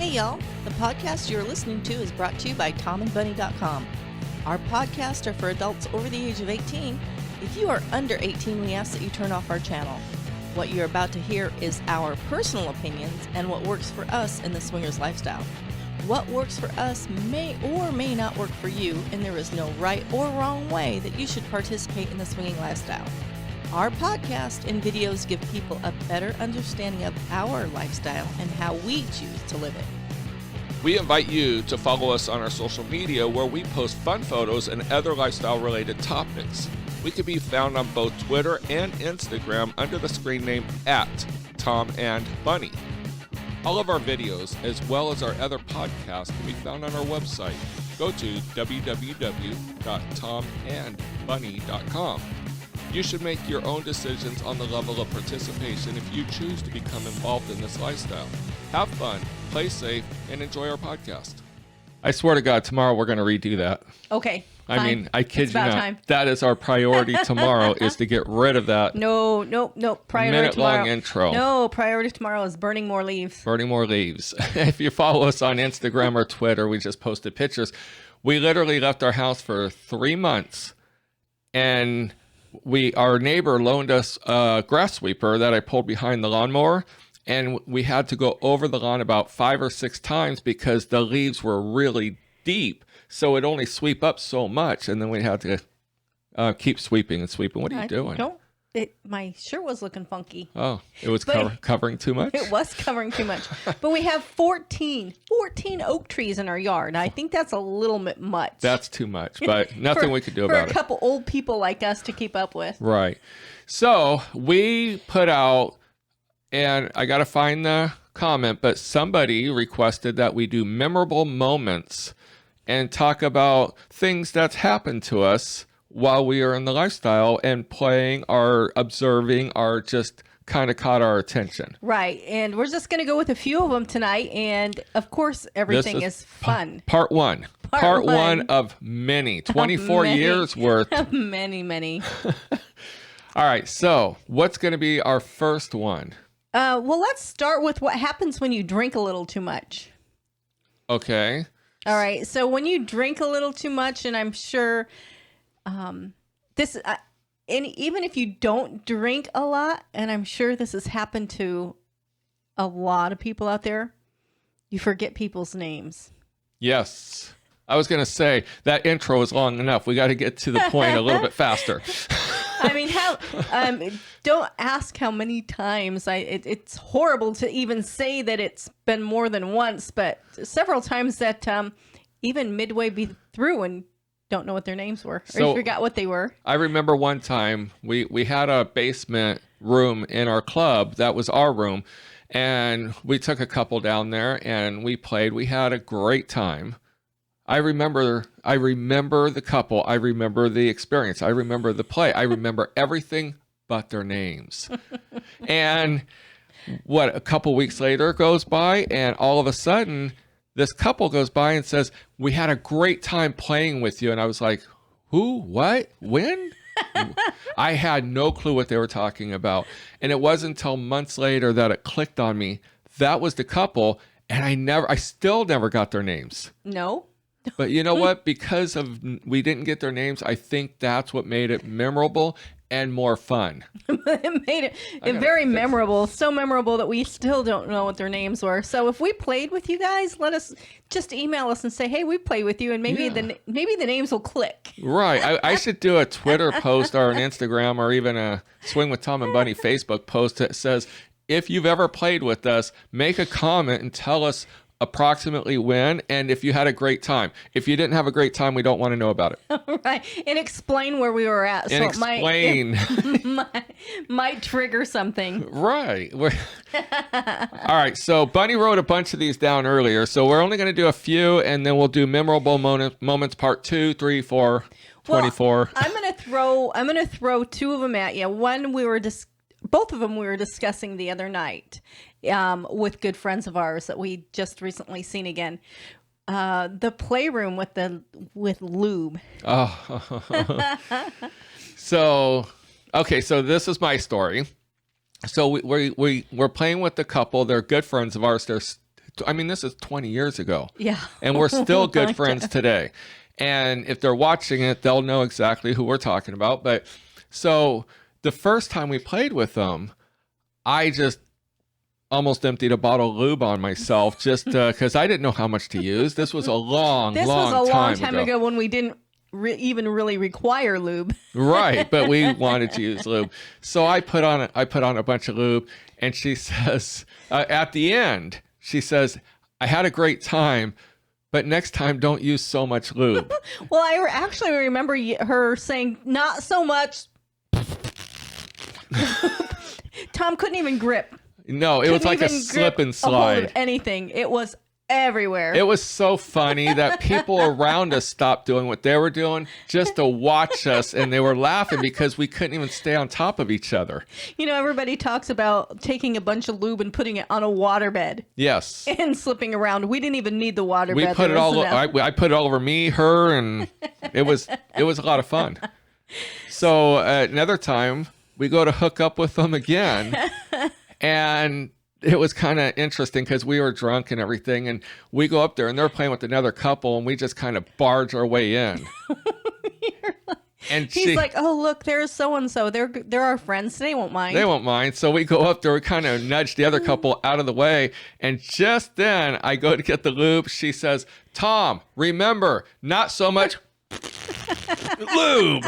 Hey y'all, the podcast you're listening to is brought to you by TomandBunny.com. Our podcasts are for adults over the age of 18. If you are under 18, we ask that you turn off our channel. What you're about to hear is our personal opinions and what works for us in the swingers lifestyle. What works for us may or may not work for you, and there is no right or wrong way that you should participate in the swinging lifestyle. Our podcast and videos give people a better understanding of our lifestyle and how we choose to live it. We invite you to follow us on our social media where we post fun photos and other lifestyle-related topics. We can be found on both Twitter and Instagram under the screen name @TomandBunny. All of our videos, as well as our other podcasts, can be found on our website. Go to www.TomandBunny.com. You should make your own decisions on the level of participation if you choose to become involved in this lifestyle. Have fun, play safe, and enjoy our podcast. I swear to God, tomorrow we're going to redo that. Okay. I fine. mean, I kid It's you about not. time. That is our priority tomorrow, is to get rid of that No. Priority tomorrow. minute-long intro. No, priority tomorrow is burning more leaves. Burning more leaves. If you follow us on Instagram or Twitter, we just posted pictures. We literally left our house for 3 months, and our neighbor loaned us a grass sweeper that I pulled behind the lawnmower, and we had to go over the lawn about 5 or 6 times because the leaves were really deep, so it only sweep up so much, and then we had to keep sweeping and sweeping. What are you doing? My shirt was looking funky. Oh, it was covering too much? It was covering too much. But we have 14 oak trees in our yard. I think that's a little bit much. That's too much, but nothing we could do about it. For a couple old people like us to keep up with. Right. So we put out, and I got to find the comment, but somebody requested that we do memorable moments and talk about things that's happened to us while we are in the lifestyle, and playing or observing or just kind of caught our attention. Right. And we're just going to go with a few of them tonight. And of course, everything is fun. Part one. Part one of many. 24 years worth. Many. All right. So what's going to be our first one? Well, let's start with what happens when you drink a little too much. Okay. All right. So when you drink a little too much, and I'm sure and even if you don't drink a lot, and I'm sure this has happened to a lot of people out there, you forget people's names. Yes. I was going to say that intro is long enough. We got to get to the point a little bit faster. I mean, don't ask how many times. It's horrible to even say that it's been more than once, but several times that even midway through and don't know what their names were, or you forgot what they were. I remember one time we had a basement room in our club that was our room, and we took a couple down there and we played. We had a great time. I remember the couple. I remember the experience. I remember the play. I remember everything but their names. And a couple weeks later goes by, and all of a sudden this couple goes by and says, "We had a great time playing with you." And I was like, who, what, when? I had no clue what they were talking about. And it wasn't until months later that it clicked on me. That was the couple. And I still never got their names. No. But you know what? Because we didn't get their names, I think that's what made it memorable and more fun. It made it very memorable. So memorable that we still don't know what their names were. So if we played with you guys, let us just email us and say, "Hey, we played with you," and maybe the names will click. Right. I should do a Twitter post or an Instagram or even a Swing with Tom and Bunny Facebook post that says, if you've ever played with us, make a comment and tell us approximately when, and if you had a great time. If you didn't have a great time, we don't want to know about it. Right. And explain where we were at. And so explain. It might trigger something. Right. All right. So Bunny wrote a bunch of these down earlier. So we're only going to do a few, and then we'll do memorable moments part 2, 3, 4, 24. Well, I'm going to throw two of them at you. One both of them we were discussing the other night with good friends of ours that we just recently seen again. The playroom with lube. Oh. So this is my story. So we're playing with the couple. They're good friends of ours. They're I mean, this is 20 years ago. Yeah. And we're still good friends today. And if they're watching it, they'll know exactly who we're talking about. But so the first time we played with them, I just almost emptied a bottle of lube on myself just because I didn't know how much to use. This was a long time ago when we didn't even really require lube. Right, but we wanted to use lube. So I put on a bunch of lube, and she says at the end, she says, "I had a great time, but next time don't use so much lube." Well, I actually remember her saying, "Not so much." Tom couldn't even grip. No, it was like a slip and slide. Anything. It was everywhere. It was so funny that people around us stopped doing what they were doing just to watch us, and they were laughing because we couldn't even stay on top of each other. You know, everybody talks about taking a bunch of lube and putting it on a waterbed. Yes. And slipping around. We didn't even need the waterbed. We put it all. I put it all over me, her, and it was a lot of fun. So another time we go to hook up with them again, and it was kind of interesting because we were drunk and everything, and we go up there and they're playing with another couple, and we just kind of barge our way in. And he's like, "Oh, look, there's so and so. They're our friends. They won't mind." They won't mind. So we go up there. We kind of nudge the other couple out of the way, and just then I go to get the lube. She says, "Tom, remember, not so much lube."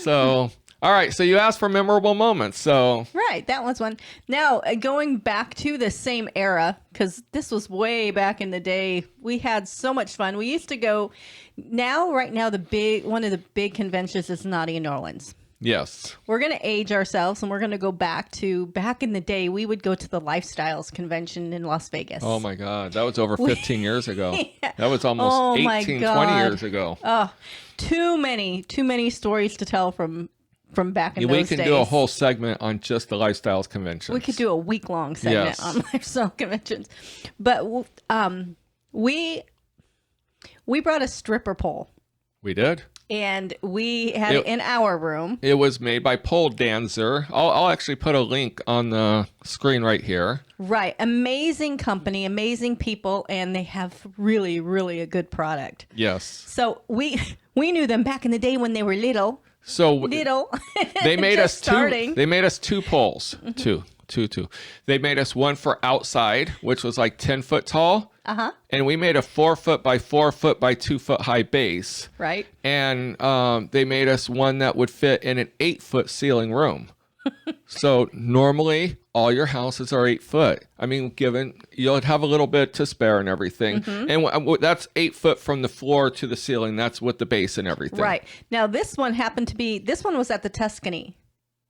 So, all right. So you asked for memorable moments. So right, that was one. Now going back to the same era, because this was way back in the day. We had so much fun. We used to go. Right now, one of the big conventions is Naughty in New Orleans. Yes. We're going to age ourselves, and we're going to go back in the day. We would go to the Lifestyles convention in Las Vegas. Oh my God, that was over 15 years ago. Yeah. That was almost 18, 20 years ago. Oh, too many stories to tell from back in those days. We can do a whole segment on just the Lifestyles conventions. We could do a week-long segment on lifestyle conventions. But we brought a stripper pole. We did. And we had it in our room. It was made by Pole Dancer. I'll actually put a link on the screen right here. Right. Amazing company, amazing people, and they have really, really a good product. Yes. So we knew them back in the day when they were little. They made us starting. They made us two poles. Two. They made us one for outside, which was like 10 foot tall. Uh-huh. And we made a 4 foot by 4 foot by 2 foot high base. Right. And they made us one that would fit in an 8 foot ceiling room. So normally all your houses are 8 foot. I mean, you'll have a little bit to spare and everything. Mm-hmm. And that's 8 foot from the floor to the ceiling. That's with the base and everything. Right. Now this one was at the Tuscany.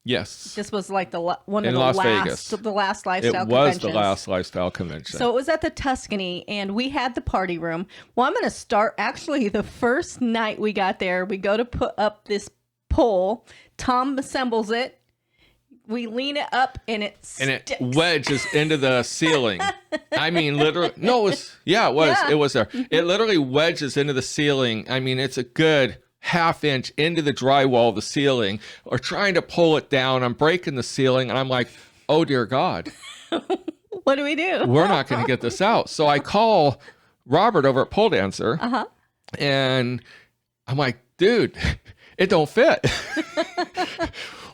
Yes. This was like the last lifestyle convention. It was the last lifestyle convention. So it was at the Tuscany, and we had the party room. Well, I'm going to start, actually, the first night we got there, we go to put up this pole. Tom assembles it. We lean it up, and it sticks. And it wedges into the ceiling. I mean, literally. No, it was. Yeah, it was. Yeah. It was there. It literally wedges into the ceiling. I mean, it's a good half-inch into the drywall of the ceiling, or trying to pull it down. I'm breaking the ceiling, and I'm like, oh dear God. What do we do? We're not going to get this out. So I call Robert over at Pole Dancer, and I'm like, dude, it don't fit.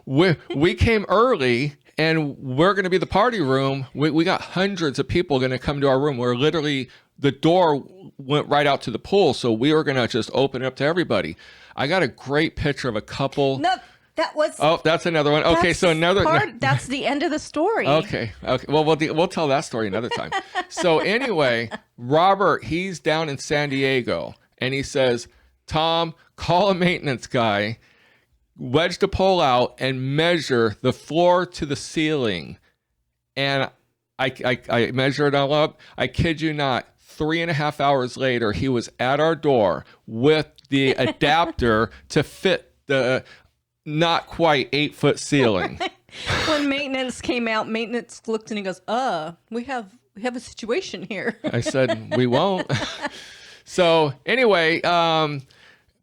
we came early, and we're going to be the party room. We got hundreds of people going to come to our room. We're literally, the door went right out to the pool, so we were going to just open it up to everybody. I got a great picture of a couple. No, that was. Oh, that's another one. Okay, so another. That's the end of the story. Okay. Well, we'll tell that story another time. So anyway, Robert, he's down in San Diego, and he says, Tom, call a maintenance guy, wedge the pole out, and measure the floor to the ceiling. And I measured it all up. I kid you not. 3.5 hours later, he was at our door with the adapter to fit the not quite 8 foot ceiling. When maintenance came out, maintenance looked and he goes, we have a situation here. I said, we won't. So anyway,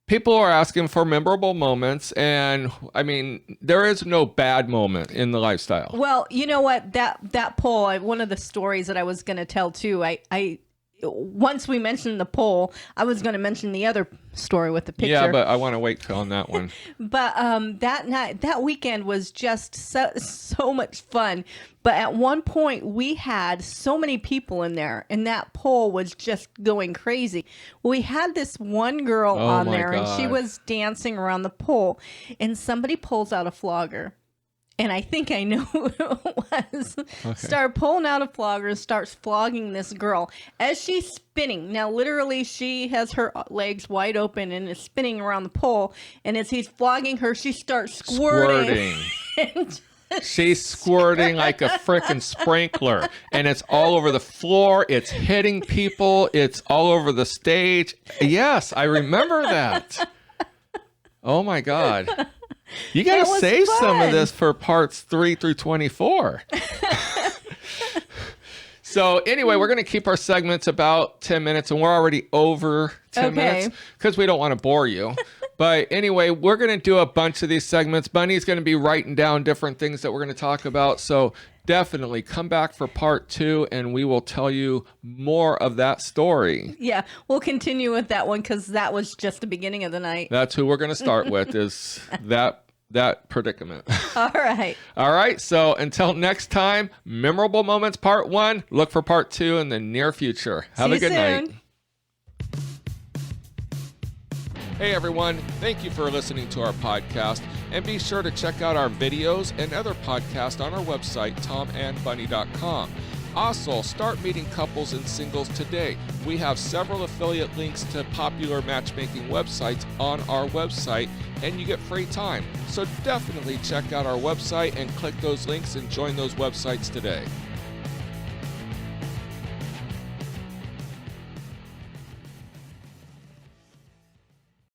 people are asking for memorable moments, and I mean, there is no bad moment in the lifestyle. Well, you know what? That poll, one of the stories that I was going to tell too, I once we mentioned the poll, I was going to mention the other story with the picture. Yeah, but I want to wait on that one. But that weekend was just so much fun. But at one point, we had so many people in there, and that poll was just going crazy. We had this one girl on there, and she was dancing around the pole, and somebody pulls out a flogger. And I think I know who it was. Okay. Started pulling out a flogger and starts flogging this girl as she's spinning. Now, literally, she has her legs wide open and is spinning around the pole. And as he's flogging her, she starts squirting. She's squirting like a frickin' sprinkler. And it's all over the floor. It's hitting people. It's all over the stage. Yes, I remember that. Oh, my God. You got to save some of this for parts 3 through 24. So anyway, we're going to keep our segments about 10 minutes, and we're already over 10 minutes because we don't want to bore you. But anyway, we're going to do a bunch of these segments. Bunny's going to be writing down different things that we're going to talk about. So definitely come back for part 2, and we will tell you more of that story. Yeah, we'll continue with that one because that was just the beginning of the night. That's who we're going to start with is that predicament. All right. All right. So until next time, memorable moments part 1. Look for part 2 in the near future. Have a good night. Hey everyone, thank you for listening to our podcast, and be sure to check out our videos and other podcasts on our website, TomandBunny.com. Also, start meeting couples and singles today. We have several affiliate links to popular matchmaking websites on our website, and you get free time. So definitely check out our website and click those links and join those websites today.